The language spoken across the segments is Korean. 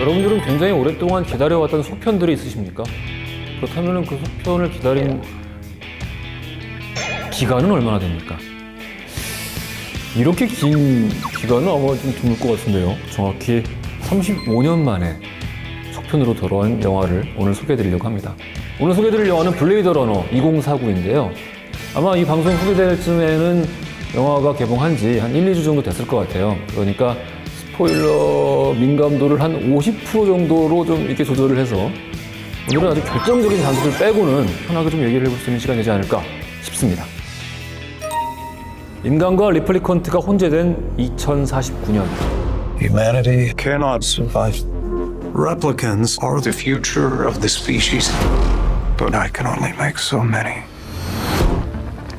여러분들은 굉장히 오랫동안 기다려왔던 속편들이 있으십니까? 그렇다면 그 속편을 기다린 기간은 얼마나 됩니까? 이렇게 긴 기간은 아마 좀 드물 것 같은데요. 정확히 35년 만에 속편으로 돌아온 영화를 오늘 소개해드리려고 합니다. 오늘 소개해드릴 영화는 블레이드 러너 2049인데요. 아마 이 방송 소개될 쯤에는 영화가 개봉한 지 한 1, 2주 정도 됐을 것 같아요. 그러니까 스포일러 민감도를 한 50% 정도로 좀 이렇게 조절을 해서 오늘은 아주 결정적인 단서를 빼고는 편하게 좀 얘기를 해볼 수 있는 시간이 되지 않을까 싶습니다. 인간과 리플리컨트가 혼재된 2049년. Humanity cannot survive. Replicants are the future of the species, but I can only make so many.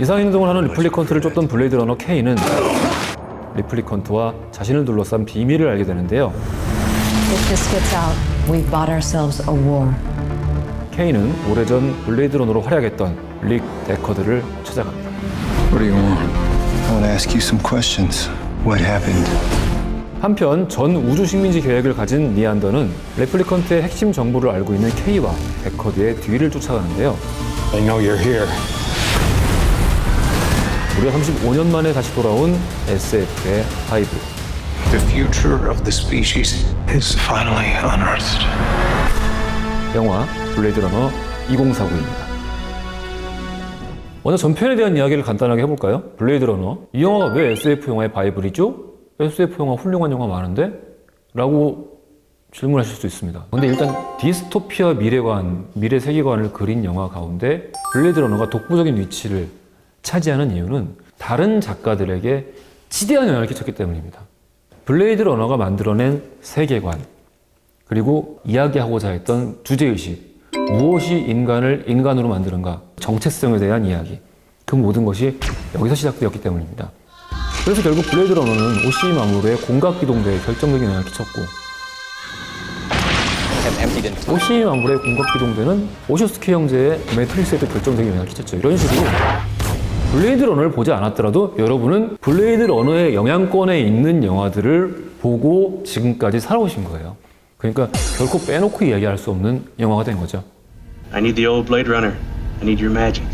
이상행동을 하는 리플리컨트를 쫓던 블레이드 러너 K는 리플리컨트와 자신을 둘러싼 비밀을 알게 되는데요. If this gets out, we've bought ourselves a war. K는 오래전 블레이드 러너로 활약했던 릭 데커드를 찾아갑니다. What do you want? I want to ask you some questions. What happened? 한편 전 우주 식민지 계획을 가진 니안더는 레플리컨트의 핵심 정보를 알고 있는 K와 데커드의 뒤를 쫓아가는데요. I know you're here. 무려 35년 만에 다시 돌아온 SF의 파이브. The future of the species is finally unearthed. 영화 블레이드 러너 2049입니다. 먼저 전편에 대한 이야기를 간단하게 해볼까요? 블레이드 러너. 이 영화가 왜 SF 영화의 바이블이죠? SF 영화 훌륭한 영화 많은데? 라고 질문하실 수 있습니다. 근데 일단 디스토피아 미래관, 미래 세계관을 그린 영화 가운데 블레이드 러너가 독보적인 위치를 차지하는 이유는 다른 작가들에게 지대한 영향을 끼쳤기 때문입니다. 블레이드 러너가 만들어낸 세계관, 그리고 이야기하고자 했던 주제의식, 무엇이 인간을 인간으로 만드는가, 정체성에 대한 이야기, 그 모든 것이 여기서 시작되었기 때문입니다. 그래서 결국 블레이드 러너는 오시이 마무르의 공각기동대에 결정적인 영향을 끼쳤고, 오시이 마무르의 공각기동대는 오쇼스키 형제의 매트릭스에도 결정적인 영향을 끼쳤죠. 이런 식으로 블레이드 러너를 보지 않았더라도 여러분은 블레이드 러너의 영향권에 있는 영화들을 보고 지금까지 살아오신 거예요. 그러니까 결코 빼놓고 이야기할 수 없는 영화가 된 거죠. I need the old Blade Runner. I need your magic.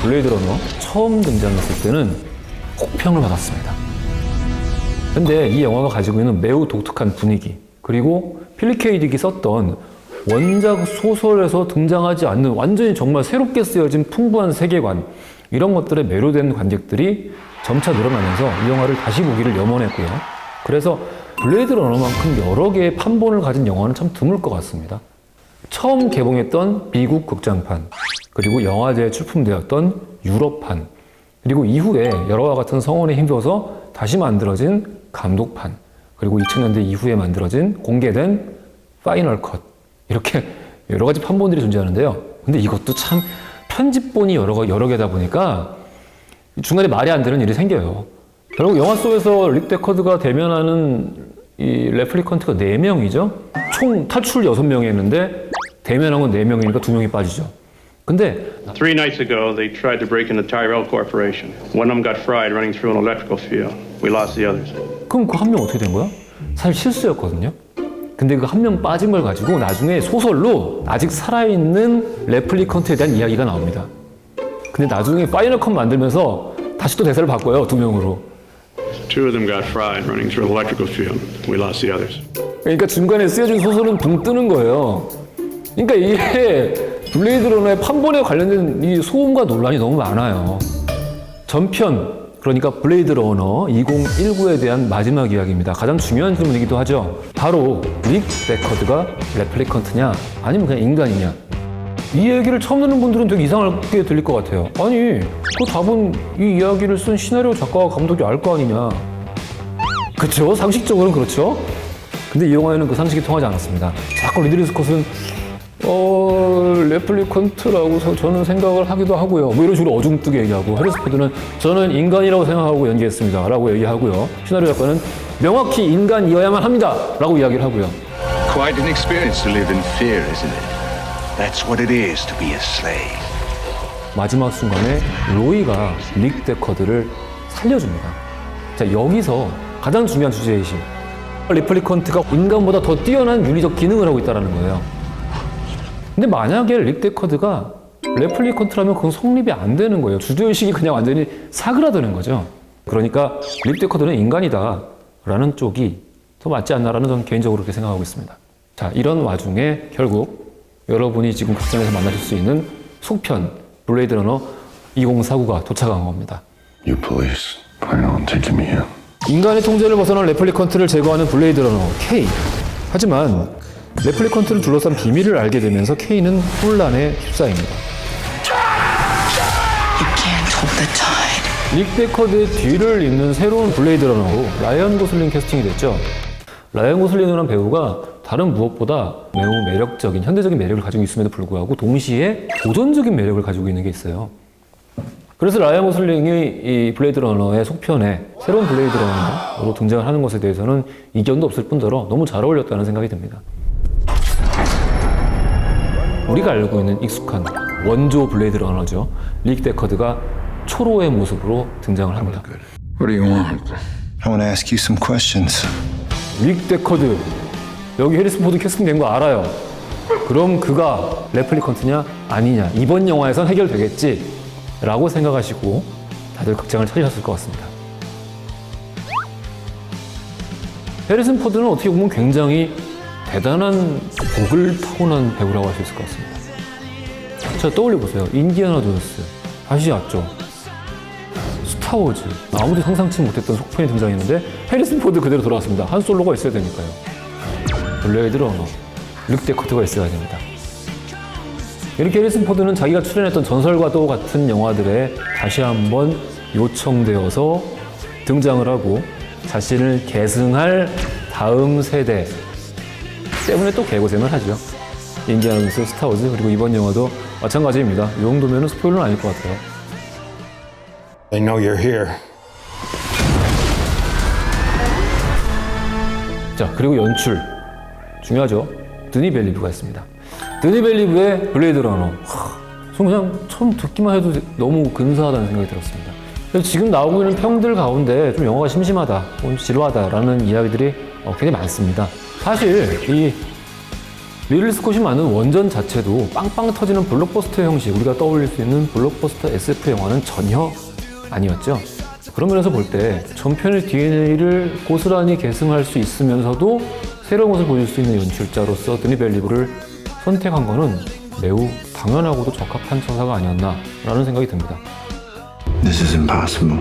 블레이드 러너 처음 등장했을 때는 혹평을 받았습니다. 근데 이 영화가 가지고 있는 매우 독특한 분위기, 그리고 필립 K. 딕이 썼던 원작 소설에서 등장하지 않는 완전히 정말 새롭게 쓰여진 풍부한 세계관, 이런 것들에 매료된 관객들이 점차 늘어나면서 이 영화를 다시 보기를 염원했고요. 그래서 블레이드 러너만큼 여러 개의 판본을 가진 영화는 참 드물 것 같습니다. 처음 개봉했던 미국 극장판, 그리고 영화제에 출품되었던 유럽판, 그리고 이후에 여러와 같은 성원에 힘써서 다시 만들어진 감독판, 그리고 2000년대 이후에 만들어진 공개된 파이널 컷, 이렇게 여러 가지 판본들이 존재하는데요. 근데 이것도 참 편집본이 여러 개다 보니까 중간에 말이 안 되는 일이 생겨요. 결국 영화 속에서 릭 데커드가 대면하는 이 레플리컨트가 4명이죠. 총 탈출 6명이 했는데 대면한 건 4명이니까 2명이 빠지죠. 근데 3 nights ago, they tried to break into Tyrell Corporation. One of them got fried running through an electrical field. We lost the others. 그럼 그 한 명 어떻게 된 거야? 사실 실수였거든요. 근데 그 한 명 빠진 걸 가지고 나중에 소설로 아직 살아있는 레플리컨트에 대한 이야기가 나옵니다. 근데 나중에 파이널 컷 만들면서 다시 또 대사를 바꿔요, 2명으로. 2 of them got fried running through an electrical field. We lost the others. 그러니까 중간에 쓰여진 소설은 붕 뜨는 거예요. 그러니까 이게 블레이드 러너의 판본에 관련된 이 소음과 논란이 너무 많아요. 전편, 그러니까 블레이드 러너 2019에 대한 마지막 이야기입니다. 가장 중요한 질문이기도 하죠. 바로 릭 데커드가 레플리컨트냐 아니면 그냥 인간이냐. 이 얘기를 처음 듣는 분들은 되게 이상하게 들릴 것 같아요. 아니, 그 답은 이 이야기를 쓴 시나리오 작가와 감독이 알 거 아니냐. 그렇죠? 상식적으로는 그렇죠. 근데 이 영화에는 그 상식이 통하지 않았습니다. 자꾸 리들리 스콧은 레플리컨트라고 저는 생각을 하기도 하고요. 뭐 이런 식으로 어중뜨게 얘기하고, 해리스 포드는 저는 인간이라고 생각하고 연기했습니다. 라고 얘기하고요. 시나리오 작가는 명확히 인간이어야만 합니다. 라고 이야기를 하고요. Quite an experience to live in fear, isn't it? That's what it is to be a slave. 마지막 순간에 로이가 릭 데커드를 살려줍니다. 자, 여기서 가장 중요한 주제의식. 리플리컨트가 인간보다 더 뛰어난 윤리적 기능을 하고 있다는 거예요. 근데 만약에 릭 데커드가 레플리컨트라면 그건 성립이 안 되는 거예요. 주도의식이 그냥 완전히 사그라드는 거죠. 그러니까 릭 데커드는 인간이다 라는 쪽이 더 맞지 않나라는 저는 개인적으로 그렇게 생각하고 있습니다. 자, 이런 와중에 결국 여러분이 지금 극장에서 만나실 수 있는 속편 블레이드 러너 2049가 도착한 겁니다. You police plan on taking me in. 인간의 통제를 벗어난 레플리컨트를 제거하는 블레이드 러너 K. 하지만 레플리컨트를 둘러싼 비밀을 알게 되면서 K는 혼란에 휩싸입니다. You can't hold the tide. 릭 데커드의 뒤를 잇는 새로운 블레이드 러너로 라이언 고슬링 캐스팅이 됐죠. 라이언 고슬링이라는 배우가 다른 무엇보다 매우 매력적인 현대적인 매력을 가지고 있음에도 불구하고 동시에 도전적인 매력을 가지고 있는 게 있어요. 그래서 라이언 고슬링이 이 블레이드 러너의 속편에 새로운 블레이드 러너로 등장을 하는 것에 대해서는 이견도 없을 뿐더러 너무 잘 어울렸다는 생각이 듭니다. 우리가 알고 있는 익숙한 원조 블레이드 러너죠. 릭 데커드가 초로의 모습으로 등장을 합니다. What do you want? I want to ask you some questions. 릭 데커드, 여기 해리슨 포드 캐스팅된 거 알아요. 그럼 그가 레플리컨트냐 아니냐, 이번 영화에선 해결되겠지 라고 생각하시고 다들 극장을 찾으셨을 것 같습니다. 해리슨 포드는 어떻게 보면 굉장히 대단한 복을 타고난 배우라고 할 수 있을 것 같습니다. 자, 떠올려보세요. 인디아나 존스, 아시았죠? 스타워즈, 아무도 상상치 못했던 속편이 등장했는데 해리슨 포드 그대로 돌아왔습니다. 한 솔로가 있어야 되니까요. 블레이드 러너, 릭 데커드가 있어야 됩니다. 이렇게 해리슨 포드는 자기가 출연했던 전설과도 같은 영화들에 다시 한번 요청되어서 등장을 하고 자신을 계승할 다음 세대 때문에 또 개고생을 하죠. 인디아나 존스, 스타워즈, 그리고 이번 영화도 마찬가지입니다. 이 정도면 스포일러는 아닐 것 같아요. They know you're here. 자, 그리고 연출 중요하죠. 드니 벨리브가 있습니다. 드니 벨리브의 블레이드 러너. 그냥 처음 듣기만 해도 너무 근사하다는 생각이 들었습니다. 그래서 지금 나오고 있는 평들 가운데 좀 영화가 심심하다, 좀 지루하다라는 이야기들이 굉장히 많습니다. 사실 이 리들 스콧이 만든 원전 자체도 빵빵 터지는 블록버스터 형식, 우리가 떠올릴 수 있는 블록버스터 SF 영화는 전혀 아니었죠. 그런 면에서 볼 때 전편의 DNA를 고스란히 계승할 수 있으면서도 새로운 것을 보여줄 수 있는 연출자로서 드니 벨리브를 선택한 것은 매우 당연하고도 적합한 처사가 아니었나라는 생각이 듭니다. This is impossible.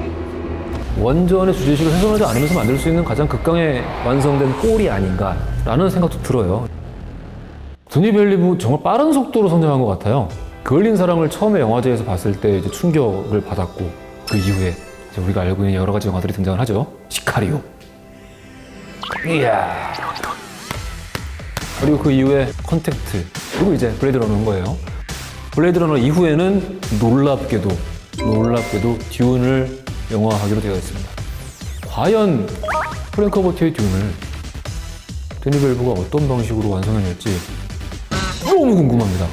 원전의 주제의식을 훼손하지 않으면서 만들 수 있는 가장 극강의 완성된 꼴이 아닌가라는 생각도 들어요. 드니 벨리브 정말 빠른 속도로 성장한 것 같아요. 그을린 사랑을 처음에 영화제에서 봤을 때 이제 충격을 받았고, 그 이후에 이제 우리가 알고 있는 여러 가지 영화들이 등장을 하죠. 시카리오. 이야. 그리고 그 이후에 컨택트. 그리고 이제 블레이드 러너인 거예요. 블레이드 러너 이후에는 놀랍게도 듄을 영화화하기로 되어 있습니다. 과연 프랭크 버티의 듄을 드니 벨리브가 어떤 방식으로 완성해낼지 너무 궁금합니다.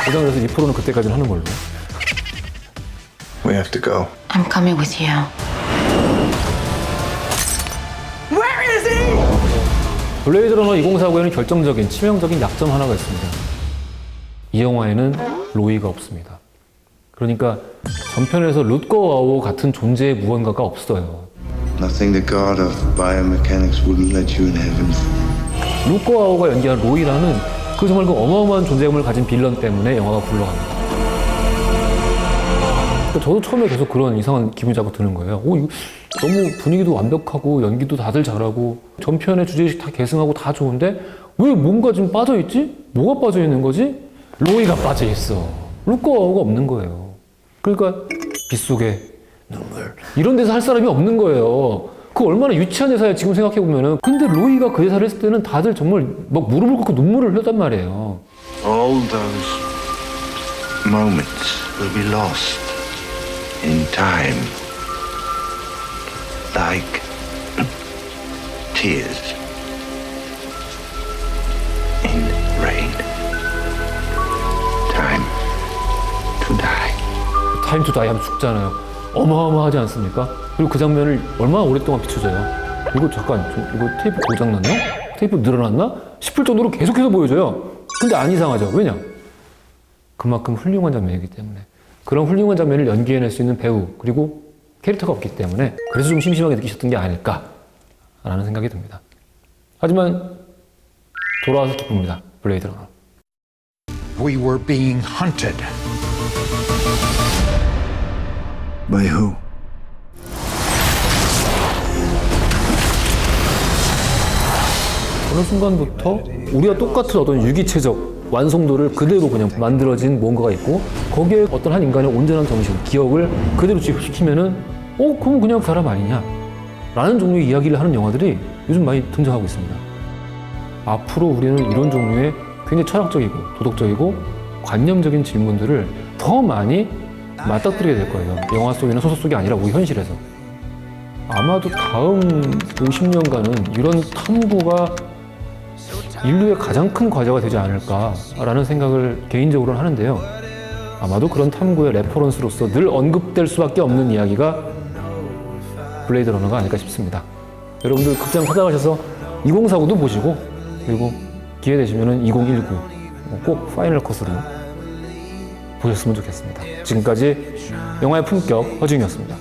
일단 그래서 이 프로는 그때까지는 하는 걸로. We have to go. I'm coming with you. 블레이드 러너 2049에는 결정적인 치명적인 약점 하나가 있습니다. 이 영화에는 로이가 없습니다. 그러니까 전편에서 룻거 와우 같은 존재의 무언가가 없어요. Nothing the god of biomechanics wouldn't let you in heaven. 룻거 와우가 연기한 로이라는 그 정말 그 어마어마한 존재감을 가진 빌런 때문에 영화가 굴러갑니다. 저도 처음에 계속 그런 이상한 기분이 자꾸 드는 거예요. 이거 너무 분위기도 완벽하고 연기도 다들 잘하고 전편의 주제의식 다 계승하고 다 좋은데 왜 뭔가 좀 빠져있지? 뭐가 빠져있는 거지? 로이가 빠져있어. 룻거 와우가 없는 거예요. 그러니까 빗속에 눈물 이런 데서 할 사람이 없는 거예요. 그 얼마나 유치한 대사야 지금 생각해보면은. 근데 로이가 그 대사를 했을 때는 다들 정말 막 무릎을 꿇고 눈물을 흘렸단 말이에요. All those moments will be lost in time, like tears in rain. Time to die. 타임 투 다이 하면 죽잖아요. 어마어마하지 않습니까? 그리고 그 장면을 얼마나 오랫동안 비춰줘요. 이거 잠깐, 이거 테이프 고장났나? 테이프 늘어났나? 싶을 정도로 계속해서 보여줘요. 근데 안 이상하죠. 왜냐? 그만큼 훌륭한 장면이기 때문에. 그런 훌륭한 장면을 연기해낼 수 있는 배우, 그리고 캐릭터가 없기 때문에 그래서 좀 심심하게 느끼셨던 게 아닐까라는 생각이 듭니다. 하지만 돌아와서 기쁩니다. 블레이드 러너. We were being hunted. By who? 어느 순간부터 우리와 똑같은 어떤 유기체적 완성도를 그대로 그냥 만들어진 뭔가가 있고 거기에 어떤 한 인간의 온전한 정신, 기억을 그대로 주입시키면은 그럼 그냥 그 사람 아니냐? 라는 종류의 이야기를 하는 영화들이 요즘 많이 등장하고 있습니다. 앞으로 우리는 이런 종류의 굉장히 철학적이고 도덕적이고 관념적인 질문들을 더 많이 맞닥뜨리게 될 거예요. 영화 속이나 소설 속이 아니라 우리 현실에서. 아마도 다음 50년간은 이런 탐구가 인류의 가장 큰 과제가 되지 않을까라는 생각을 개인적으로는 하는데요. 아마도 그런 탐구의 레퍼런스로서 늘 언급될 수밖에 없는 이야기가 블레이드 러너가 아닐까 싶습니다. 여러분들 극장 찾아가셔서 2049도 보시고 그리고 기회 되시면 2019 꼭 파이널 컷으로 보셨으면 좋겠습니다. 지금까지 영화의 품격 허중이었습니다.